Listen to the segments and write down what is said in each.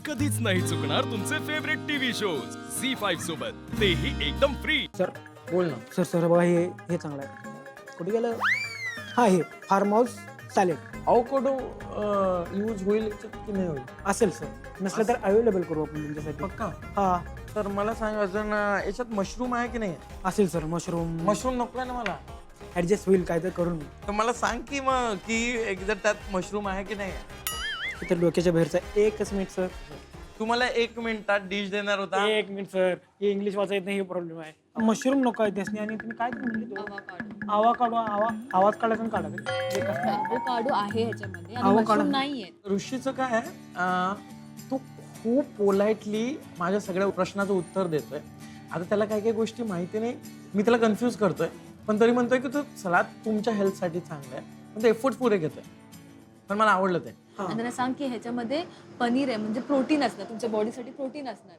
कधीच नाही चुकणार तुमचे फेवरेट टीव्ही शोज झी5 सोबत तेही एकदम फ्री. सर बोल ना. सर बघा हे चांगलं आहे. कुठे गेलं? हा हे farm house salad avocado use होईल याच्यात की नाही होईल? असेल सर. नसलं तर अवेलेबल करू आपण तुमच्यासाठी. पक्का. हा तर मला सांग अजून याच्यात मशरूम आहे की नाही? असेल सर. मशरूम मशरूम नको ना मला. ऍडजस्ट होईल काय तर करून. तर मला सांग की मग की एकदा त्यात मशरूम आहे की नाही. तर डोक्याच्या बाहेरचा एकच मिनिट सर. तुम्हाला 1 मिनिटात डिश देणार होता. एक मिनिट सर. हे इंग्लिश वाचा येत नाही हे प्रॉब्लेम आहे. मशरूम नको आहे त्यासनी. आणि तुम्ही काय म्हणले आवा काढू आवाज काढायचा आणि काढायचा. अवोकाडो आहे ह्याच्यामध्ये आणि अवोकाडो. मशरूम नाहीये. ऋषीचं काय आहे, तो खूप पोलाइटली माझ्या सगळ्या प्रश्नाचं उत्तर देतोय. आता त्याला काही काही गोष्टी माहिती नाही, मी त्याला कन्फ्यूज करतोय, पण तरी म्हणतोय की तो सलाद तुमच्या हेल्थसाठी चांगला आहे, पण ते एफर्ट्स पुरे घेतोय. पण मला आवडलं ते. आणि त्यांना सांग की ह्याच्यामध्ये पनीर आहे म्हणजे प्रोटीन असणार, तुमच्या बॉडीसाठी प्रोटीन असणार.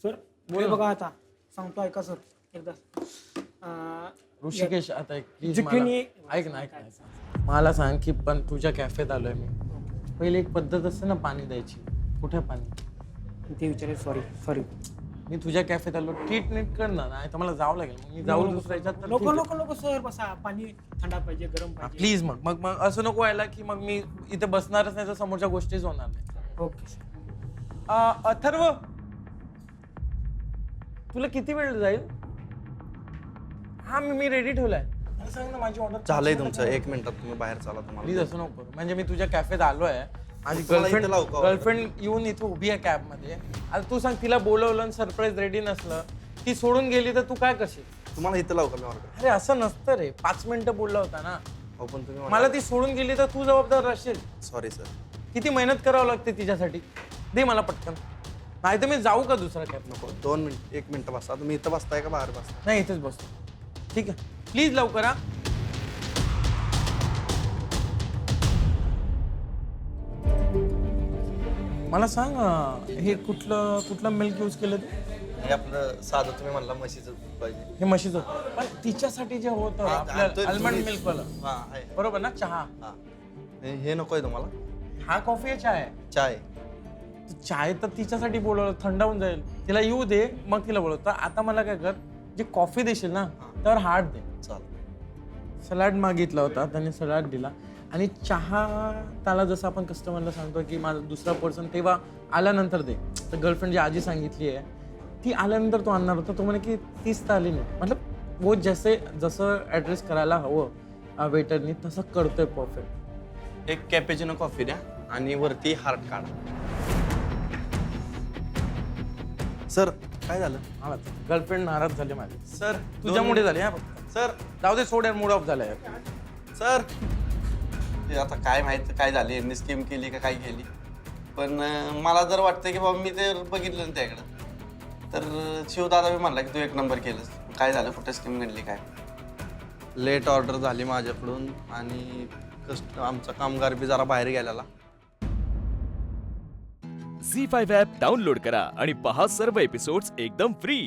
सर बोल बघा आता सांगतो ऐका सर एकदा. ऋषिकेश आता एक please जुकिनी- मला- ऐक ना. मला सांग की पण तुझ्या कॅफेत आलोय मी. पहिले एक पद्धत असते ना पाणी द्यायची. कुठे पाणी? ते विचारेल. सॉरी मी तुझ्या कॅफेत आलो, ट्रीटमेंट कर ना. नाही तर मला जावं लागेल. मग मी जाऊ दुसऱ्या ह्याच्यात तर ठीक आहे. नको सर. बसा. पाणी थंडा पाहिजे गरम पाहिजे. प्लीज. मग असं नको व्हायला की मग मी इथे बसणारच नाही तर समोरच्या गोष्टीच होणार नाही. ओके. अथर्व, तुला किती वेळ जाईल? हा मी रेडी ठेवलाय. मला सांग ना माझी ऑर्डर झालंय तुमचं. 1 मिनिटात तुम्ही बाहेर चाला. प्लीज तुम्हाला असं नको करू. म्हणजे मी तुझ्या कॅफेत आलोय, माझी तुम्हाला इथं लावू का? गर्लफ्रेंड येऊन इथे उभी आहे कॅब मध्ये. आता तू सांग, तिला बोलवलं आणि सरप्राईज रेडी नसलं, ती सोडून गेली तर तू काय करशील? तुम्हाला इथं लावू का मी ऑर्डर? अरे असं नसतं रे. 5 मिनिटं बोलला होता ना. हो पण तुम्ही मला ती सोडून गेली तर तू जबाबदार राहशील. Sorry sir. किती मेहनत करावं लागते तिच्यासाठी. दे मला पटकन, नाही तर मी जाऊ का दुसरा कॅब? नको 2 मिनिट 1 मिनिट बसा. तुम्ही इथं बसताय का बाहेर बसताय? नाही, इथेच बसतो. ठीक आहे, प्लीज लवकर हा. मला सांग हे कुठलं मिल्क यूज केलं तू? हे आपलं साधं तुम्ही म्हणला म्हशीचं दूध पाहिजे. हे म्हशीचं. पण तिच्यासाठी जे होतं हा, आपलं आणतोय आल्मंड तुम्ही. मिल्क वाला, हा आहे. बरोबर ना? चहा. हा हे नकोय तुम्हाला? हा कॉफी आहे, चहा आहे? चाय. चाय तर तिच्यासाठी बोलवलं, थंड होऊन जाईल. तिला येऊ दे मग तिला बोलवतो. आता मला काय कर, जे कॉफी देशील ना त्यावर हार्ट दे. चाल. सलाड मागितला होता, त्याने सलाड दिला. आणि चहा त्याला जसं आपण कस्टमरला सांगतो की माझा दुसरा पर्सन तेव्हा आल्यानंतर दे. तर गर्लफ्रेंड जी आजी सांगितली आहे ती आल्यानंतर तो आणणार होता. तो म्हणे की तीच तर आली नाही. मतलब वो जसं ॲड्रेस करायला हवं वेटरनी तसं करतोय परफेक्ट. एक कॅपेचिनो कॉफी द्या आणि वरती हार्ट काढा. सर काय झालं? गर्लफ्रेंड नाराज झाली माझी. सर तुझ्यामुळे झाली हा फक्त. सर जाऊ दे, सोड, मूड ऑफ झालाय. सर ते आता काय माहित काय झालं, यांनी स्कीम केली का काय केली. पण मला जर वाटतं की बाबा मी ते बघितलं ना त्याकडं, तर शिवदादा मी म्हणला की तू 1 नंबर केलंस. काय झालं, कुठे स्कीम घडली काय? लेट ऑर्डर झाली माझ्याकडून आणि आमचा कामगार बी जरा बाहेर गेलेला. झी5 ॲप डाउनलोड करा आणि पहा सर्व एपिसोड्स एकदम फ्री.